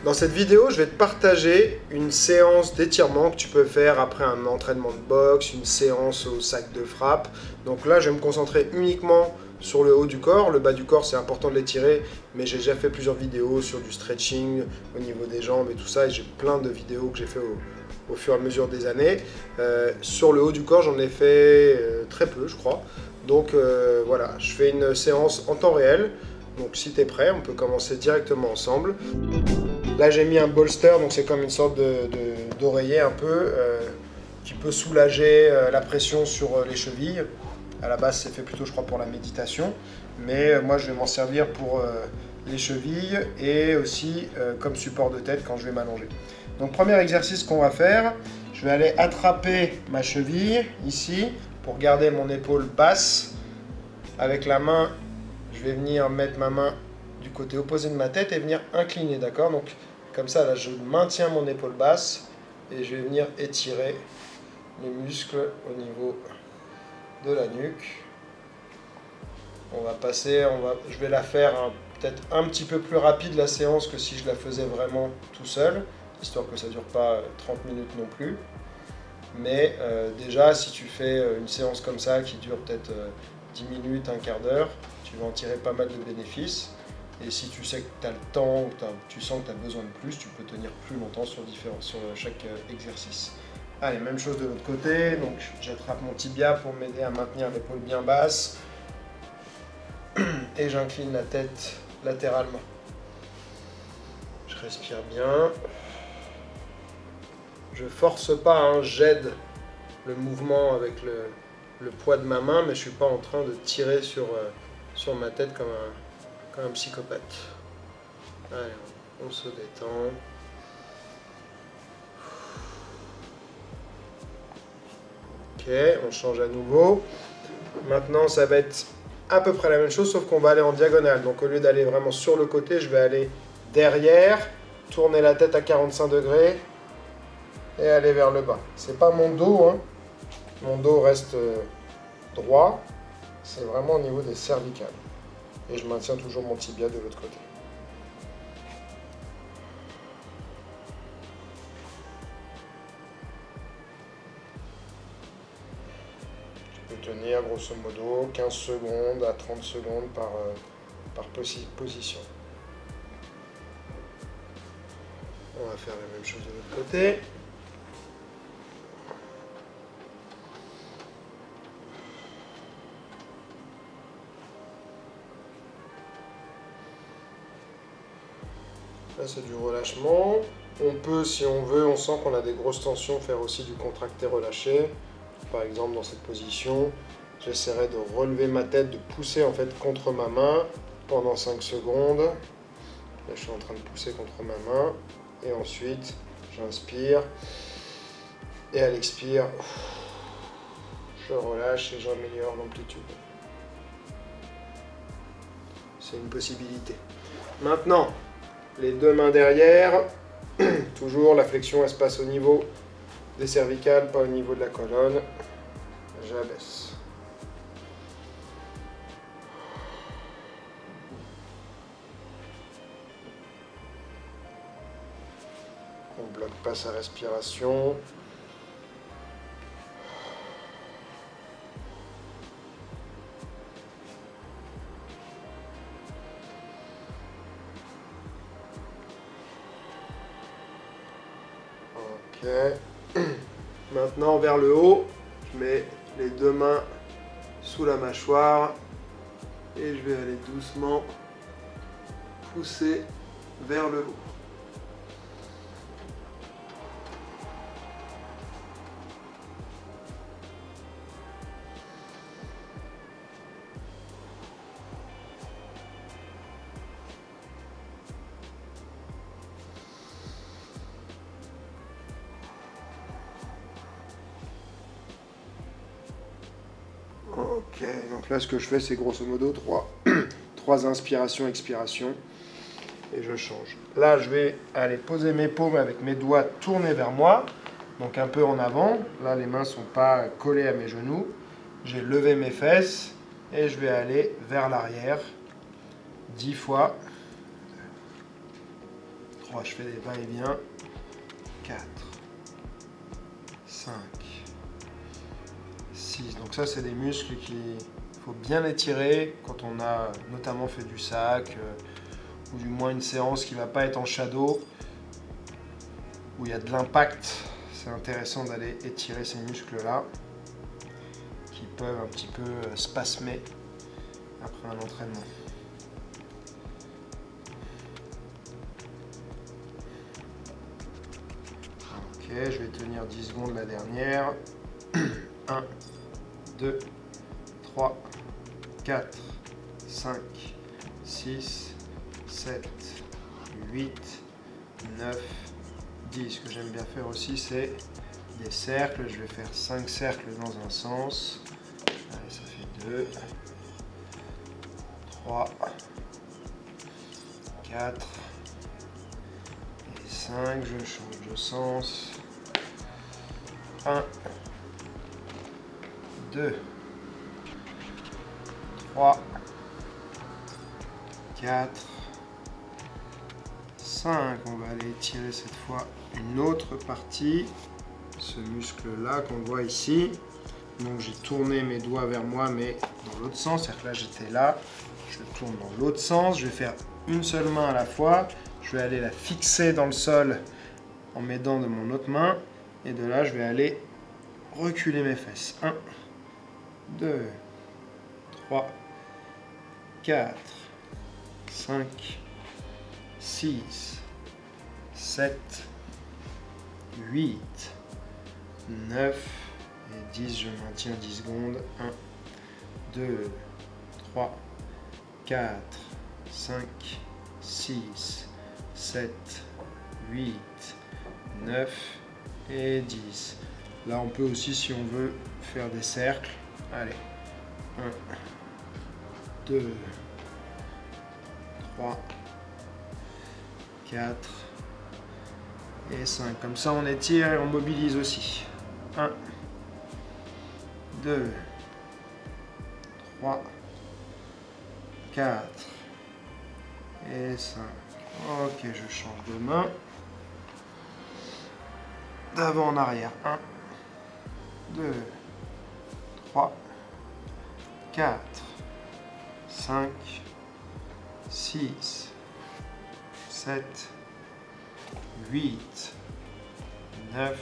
Dans cette vidéo, je vais te partager une séance d'étirement que tu peux faire après un entraînement de boxe, une séance au sac de frappe. Donc là, je vais me concentrer uniquement sur le haut du corps. Le bas du corps, c'est important de l'étirer, mais j'ai déjà fait plusieurs vidéos sur du stretching au niveau des jambes et tout ça. Et j'ai plein de vidéos que j'ai fait au fur et à mesure des années. Sur le haut du corps, j'en ai fait très peu, je crois. Donc voilà, je fais une séance en temps réel. Donc si tu es prêt, on peut commencer directement ensemble. Là j'ai mis un bolster, donc c'est comme une sorte d'oreiller un peu qui peut soulager la pression sur les chevilles. À la base c'est fait plutôt je crois pour la méditation, mais moi je vais m'en servir pour les chevilles et aussi comme support de tête quand je vais m'allonger. Donc premier exercice qu'on va faire, je vais aller attraper ma cheville ici pour garder mon épaule basse. Avec la main, je vais venir mettre ma main du côté opposé de ma tête et venir incliner, d'accord? Donc comme ça, là, je maintiens mon épaule basse et je vais venir étirer les muscles au niveau de la nuque. On va passer, je vais la faire peut-être un petit peu plus rapide la séance que si je la faisais vraiment tout seul, histoire que ça ne dure pas 30 minutes non plus. Mais déjà, si tu fais une séance comme ça qui dure peut-être 10 minutes, un quart d'heure, tu vas en tirer pas mal de bénéfices. Et si tu sais que tu as le temps ou tu sens que tu as besoin de plus, tu peux tenir plus longtemps sur chaque exercice. Allez, même chose de l'autre côté. Donc j'attrape mon tibia pour m'aider à maintenir l'épaule bien basse. Et j'incline la tête latéralement. Je respire bien. Je force pas, hein, j'aide le mouvement avec le poids de ma main, mais je ne suis pas en train de tirer sur ma tête comme un psychopathe. Allez, on se détend. Ok, on change à nouveau. Maintenant, ça va être à peu près la même chose, sauf qu'on va aller en diagonale. Donc au lieu d'aller vraiment sur le côté, je vais aller derrière, tourner la tête à 45 degrés et aller vers le bas. C'est pas mon dos, hein. Mon dos reste droit. C'est vraiment au niveau des cervicales. Et je maintiens toujours mon tibia de l'autre côté. Tu peux tenir grosso modo 15 secondes à 30 secondes par position. On va faire la même chose de l'autre côté. Là, c'est du relâchement. On peut, si on veut, on sent qu'on a des grosses tensions, faire aussi du contracté-relâché. Par exemple, dans cette position, j'essaierai de relever ma tête, de pousser en fait contre ma main pendant 5 secondes. Là, je suis en train de pousser contre ma main. Et ensuite, j'inspire. Et à l'expire, je relâche et j'améliore l'amplitude. C'est une possibilité. Maintenant, les deux mains derrière, toujours la flexion elle se passe au niveau des cervicales, pas au niveau de la colonne. J'abaisse. On ne bloque pas sa respiration. Ok. Maintenant vers le haut, je mets les deux mains sous la mâchoire et je vais aller doucement pousser vers le haut. Ok, donc là ce que je fais c'est grosso modo 3 inspirations, expirations et je change. Là je vais aller poser mes paumes avec mes doigts tournés vers moi, donc un peu en avant. Là les mains ne sont pas collées à mes genoux. J'ai levé mes fesses et je vais aller vers l'arrière 10 fois. 3, je fais des va-et-vient. 4, 5, 6. Donc ça, c'est des muscles qu'il faut bien étirer quand on a notamment fait du sac, ou du moins une séance qui ne va pas être en shadow, où il y a de l'impact. C'est intéressant d'aller étirer ces muscles-là, qui peuvent un petit peu spasmer après un entraînement. Ok, je vais tenir 10 secondes la dernière. 1, 2, 3, 4, 5, 6, 7, 8, 9, 10. Ce que j'aime bien faire aussi, c'est des cercles. Je vais faire 5 cercles dans un sens. Allez, ça fait 2, 3, 4 et 5. Je change de sens. 1, 2, 3, 4, 5. On va aller étirer cette fois une autre partie, ce muscle-là qu'on voit ici. Donc j'ai tourné mes doigts vers moi, mais dans l'autre sens. C'est-à-dire que là, j'étais là. Je tourne dans l'autre sens. Je vais faire une seule main à la fois. Je vais aller la fixer dans le sol en m'aidant de mon autre main. Et de là, je vais aller reculer mes fesses. 1, 2, 3, 4, 5, 6, 7, 8, 9 et 10. Je maintiens 10 secondes. 1, 2, 3, 4, 5, 6, 7, 8, 9 et 10. Là, on peut aussi, si on veut, faire des cercles. Allez. 1, 2, 3, 4 et 5. Comme ça, on étire et on mobilise aussi. 1, 2, 3, 4 et 5. Ok, je change de main. D'avant en arrière. 1, 2, 3, 4, 5, 6, 7, 8, 9,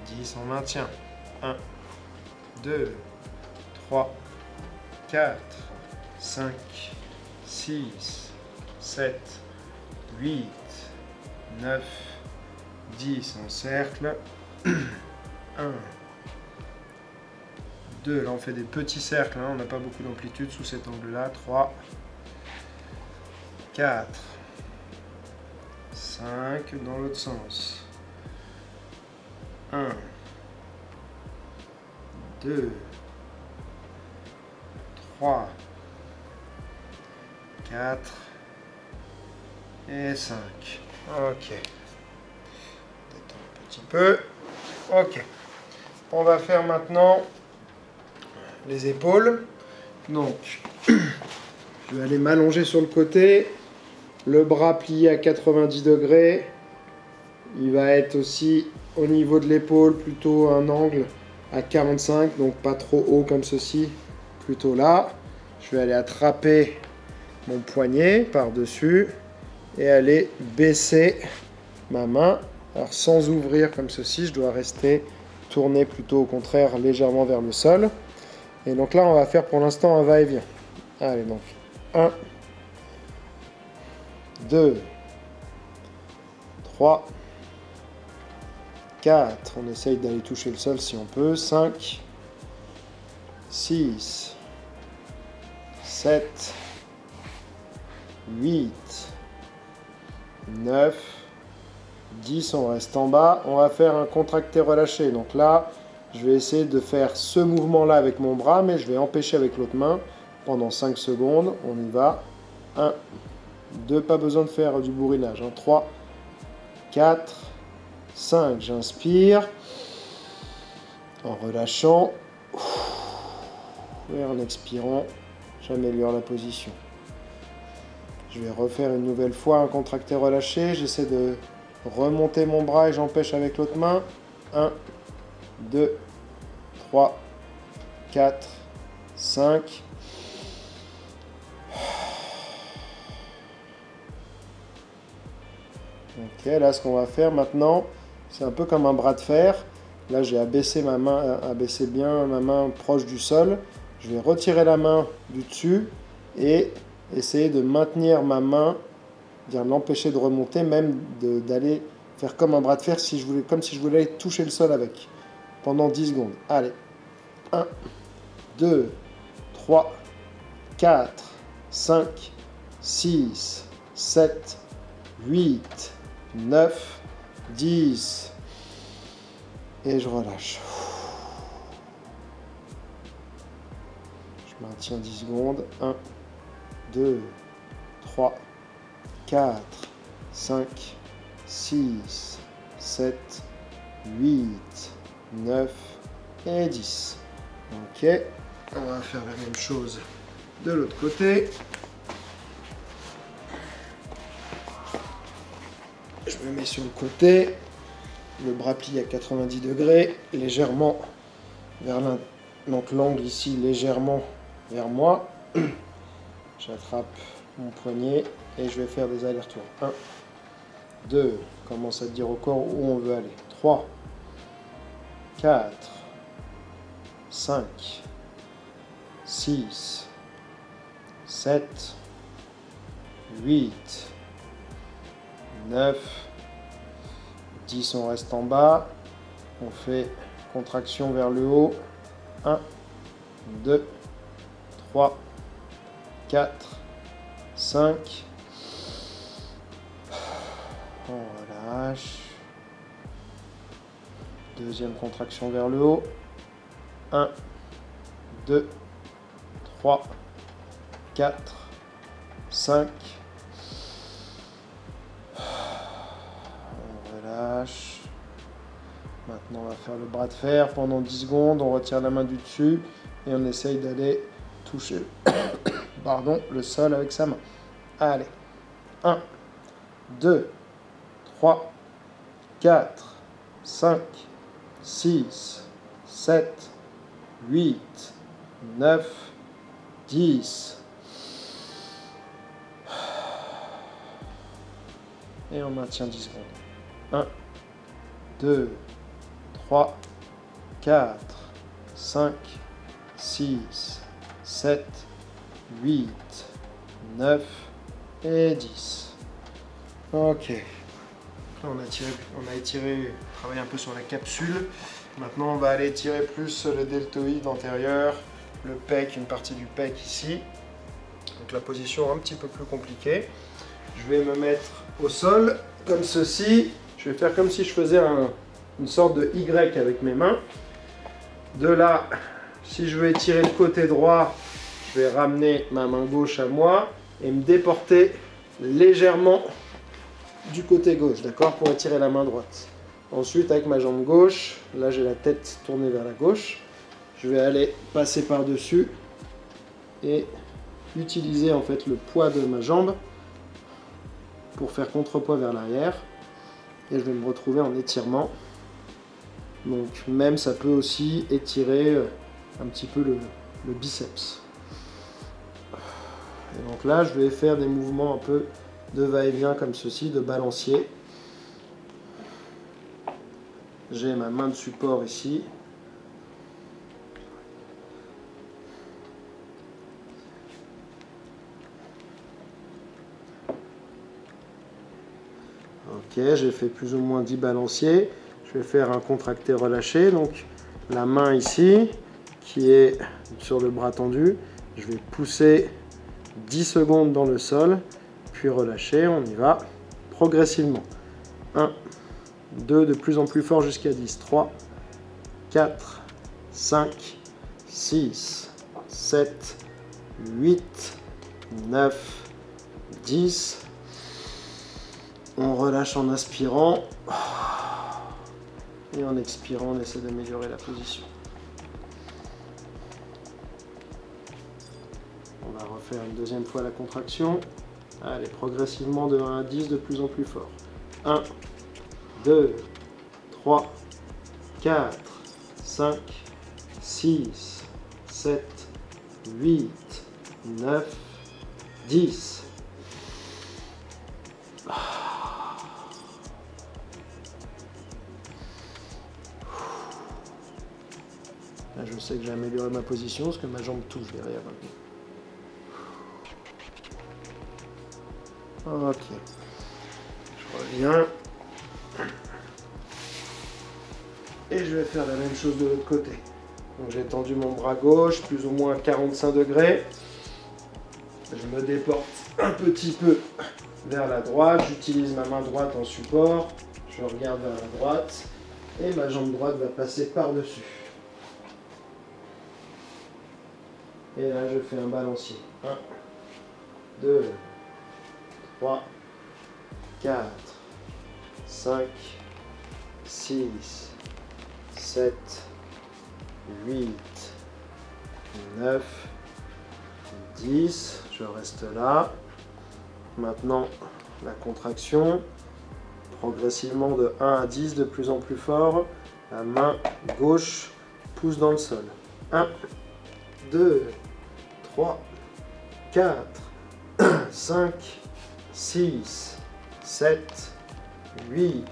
10. On maintient. 1, 2, 3, 4, 5, 6, 7, 8, 9, 10 en cercle. 1, 2, là on fait des petits cercles, hein, on n'a pas beaucoup d'amplitude sous cet angle-là. 3, 4, 5, dans l'autre sens. 1, 2, 3, 4 et 5. Ok. Détends un petit peu. Ok. On va faire maintenant les épaules. Donc, je vais aller m'allonger sur le côté. Le bras plié à 90 degrés. Il va être aussi au niveau de l'épaule, plutôt un angle à 45, donc pas trop haut comme ceci, plutôt là. Je vais aller attraper mon poignet par-dessus et aller baisser ma main. Alors sans ouvrir comme ceci, je dois rester tourné plutôt au contraire légèrement vers le sol. Et donc là, on va faire pour l'instant un va-et-vient. Allez, donc 1, 2, 3, 4. On essaye d'aller toucher le sol si on peut. 5, 6, 7, 8, 9, 10. On reste en bas. On va faire un contracté relâché. Donc là, je vais essayer de faire ce mouvement-là avec mon bras, mais je vais empêcher avec l'autre main pendant 5 secondes. On y va. 1, 2, pas besoin de faire du bourrinage. 3, 4, 5. J'inspire en relâchant. Et en expirant, j'améliore la position. Je vais refaire une nouvelle fois un contracté relâché. J'essaie de remonter mon bras et j'empêche avec l'autre main. 1, 2, 3, 4, 5. Ok, là ce qu'on va faire maintenant, c'est un peu comme un bras de fer. Là j'ai abaissé ma main, abaissé bien ma main proche du sol. Je vais retirer la main du dessus et essayer de maintenir ma main, bien l'empêcher de remonter, même d'aller faire comme un bras de fer, si je voulais, comme si je voulais toucher le sol avec, pendant 10 secondes. Allez, 1, 2, 3, 4, 5, 6, 7, 8, 9, 10. Et je relâche. Je maintiens 10 secondes. 1, 2, 3, 4, 5, 6, 7, 8, 9 et 10. Ok. On va faire la même chose de l'autre côté. Je me mets sur le côté, le bras plié à 90 degrés, légèrement vers l'un, donc l'angle ici légèrement vers moi. J'attrape mon poignet et je vais faire des allers-retours. 1, 2, commence à dire au corps où on veut aller. 3, 4, 5, 6, 7, 8, 9, 10, on reste en bas, on fait contraction vers le haut, 1, 2, 3, 4, 5, on relâche, deuxième contraction vers le haut, 1, 2, 3, 4, 5, relâche. Maintenant on va faire le bras de fer pendant 10 secondes, on retire la main du dessus et on essaye d'aller toucher pardon, le sol avec sa main. Allez, 1, 2, 3, 4, 5, 6, 7, 8, 9, 10. Et on maintient 10 secondes. 1, 2, 3, 4, 5, 6, 7, 8, 9 et 10. Ok. Là, on a étiré, travaillé un peu sur la capsule. Maintenant, on va aller étirer plus le deltoïde antérieur, le pec, une partie du pec ici. Donc la position un petit peu plus compliquée. Je vais me mettre au sol, comme ceci. Je vais faire comme si je faisais une sorte de Y avec mes mains. De là, si je veux étirer le côté droit, je vais ramener ma main gauche à moi et me déporter légèrement du côté gauche, d'accord, pour étirer la main droite. Ensuite, avec ma jambe gauche, là j'ai la tête tournée vers la gauche, je vais aller passer par-dessus et utiliser en fait le poids de ma jambe pour faire contrepoids vers l'arrière. Et je vais me retrouver en étirement. Donc même ça peut aussi étirer un petit peu le biceps. Et donc là je vais faire des mouvements un peu de va-et-vient comme ceci, de balancier. J'ai ma main de support ici. Ok, j'ai fait plus ou moins 10 balanciers. Je vais faire un contracté relâché. Donc la main ici, qui est sur le bras tendu, je vais pousser 10 secondes dans le sol, puis relâcher. On y va progressivement. 1, 2, de plus en plus fort jusqu'à 10. 3, 4, 5, 6, 7, 8, 9, 10. On relâche en inspirant. Et en expirant, on essaie d'améliorer la position. On va refaire une deuxième fois la contraction. Allez, progressivement de 1 à 10, de plus en plus fort. 1, 2, 3, 4, 5, 6, 7, 8, 9, 10. Là, je sais que j'ai amélioré ma position parce que ma jambe touche derrière maintenant. Ok. Je reviens. Et je vais faire la même chose de l'autre côté. Donc j'ai tendu mon bras gauche, plus ou moins 45 degrés. Je me déporte un petit peu vers la droite. J'utilise ma main droite en support. Je regarde vers la droite. Et ma jambe droite va passer par-dessus. Et là, je fais un balancier. 1, 2, 3, 4, 5, 6, 7, 8, 9, 10. Je reste là. Maintenant, la contraction. Progressivement de 1 à 10, de plus en plus fort. La main gauche pousse dans le sol. 1, 2, 3, 4, 5, 6, 7, 8,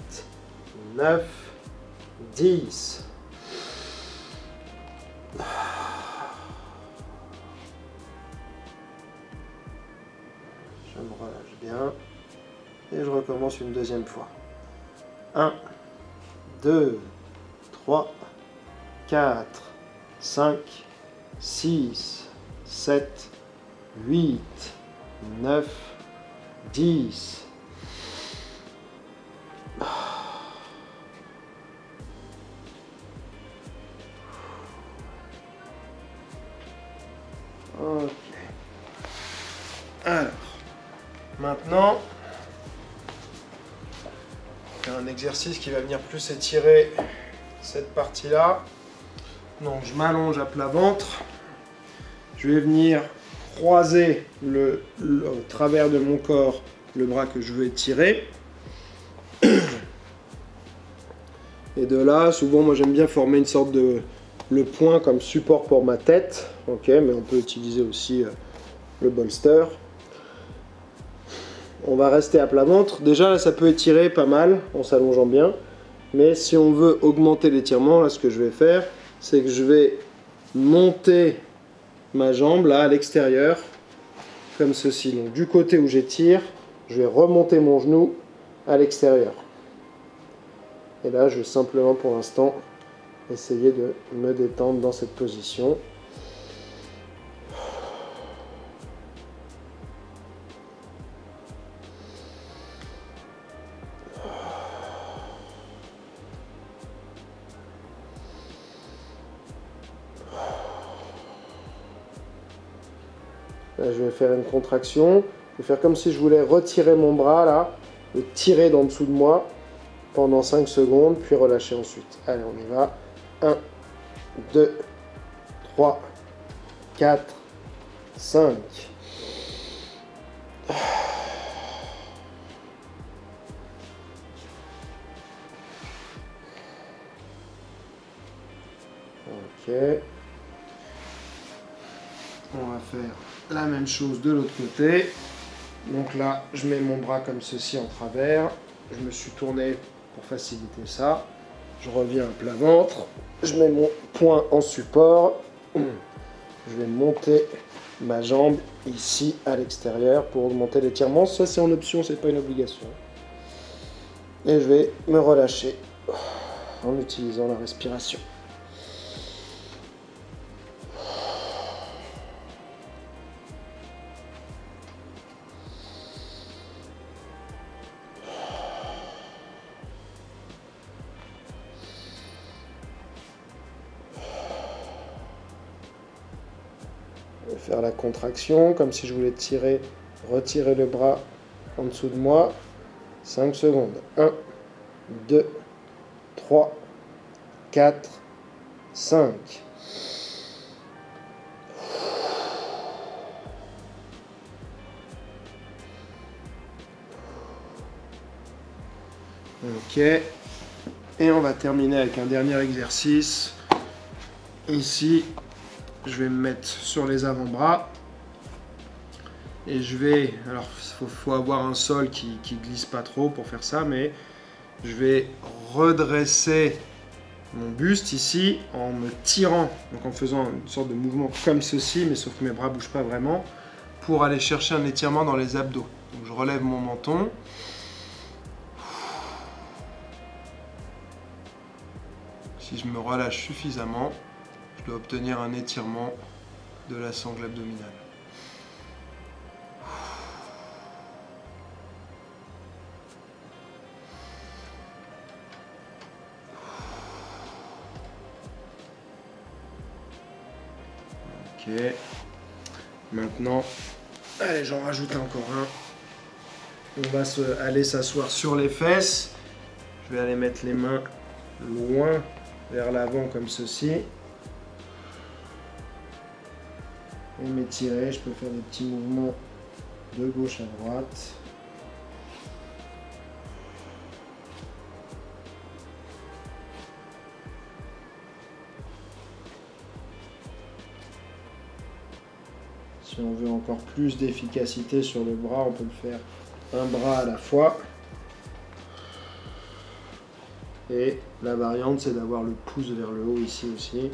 9, 10. Je me relâche bien. Et je recommence une deuxième fois. 1, 2, 3, 4, 5, 6, 7, 8, 9, 10. Ok. Alors, maintenant, un exercice qui va venir plus étirer cette partie-là. Donc, je m'allonge à plat ventre. Je vais venir croiser au travers de mon corps le bras que je veux étirer. Et de là, souvent, moi j'aime bien former une sorte de le poing comme support pour ma tête. Ok, mais on peut utiliser aussi le bolster. On va rester à plat ventre. Déjà, là, ça peut étirer pas mal en s'allongeant bien. Mais si on veut augmenter l'étirement, là, ce que je vais faire, c'est que je vais monter ma jambe là à l'extérieur, comme ceci. Donc du côté où j'étire, je vais remonter mon genou à l'extérieur. Et là, je vais simplement pour l'instant essayer de me détendre dans cette position. Là, je vais faire une contraction. Je vais faire comme si je voulais retirer mon bras là, le tirer d'en dessous de moi pendant 5 secondes, puis relâcher ensuite. Allez, on y va. 1, 2, 3, 4, 5. Ok. On va faire la même chose de l'autre côté. Donc là, je mets mon bras comme ceci en travers. Je me suis tourné pour faciliter ça. Je reviens à plat ventre. Je mets mon poing en support. Je vais monter ma jambe ici à l'extérieur pour augmenter l'étirement. Ça, c'est en option, c'est pas une obligation. Et je vais me relâcher en utilisant la respiration. Je vais faire la contraction comme si je voulais retirer le bras en dessous de moi. 5 secondes. 1, 2, 3, 4, 5. Ok. Et on va terminer avec un dernier exercice. Ici, je vais me mettre sur les avant-bras. Et je vais... Alors, il faut avoir un sol qui glisse pas trop pour faire ça, mais je vais redresser mon buste ici en me tirant, donc en faisant une sorte de mouvement comme ceci, mais sauf que mes bras ne bougent pas vraiment, pour aller chercher un étirement dans les abdos. Donc je relève mon menton. Si je me relâche suffisamment, je dois obtenir un étirement de la sangle abdominale. Ok. Maintenant, allez, j'en rajoute encore un. On va aller s'asseoir sur les fesses. Je vais aller mettre les mains loin vers l'avant comme ceci. Et m'étirer, je peux faire des petits mouvements de gauche à droite. Si on veut encore plus d'efficacité sur le bras, on peut le faire un bras à la fois. Et la variante, c'est d'avoir le pouce vers le haut ici aussi.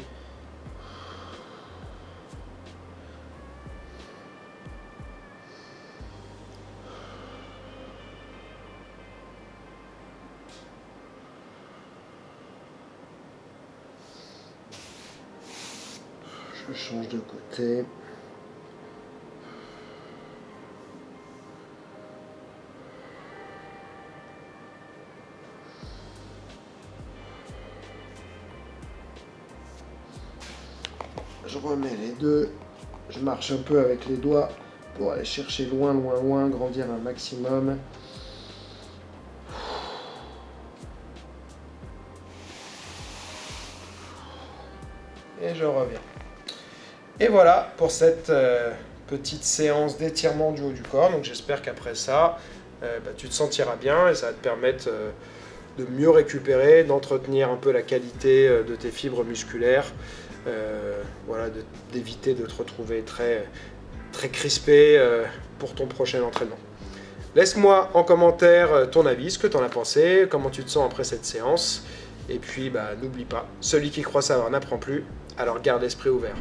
Je change de côté. Je remets les deux, je marche un peu avec les doigts pour aller chercher loin, loin, loin, grandir un maximum. Et je reviens. Et voilà pour cette petite séance d'étirement du haut du corps. Donc j'espère qu'après ça, tu te sentiras bien et ça va te permettre de mieux récupérer, d'entretenir un peu la qualité de tes fibres musculaires. Voilà, d'éviter de te retrouver très crispé pour ton prochain entraînement. Laisse-moi en commentaire ton avis, ce que tu en as pensé, comment tu te sens après cette séance. Et puis n'oublie pas, celui qui croit savoir n'apprend plus, alors garde l'esprit ouvert.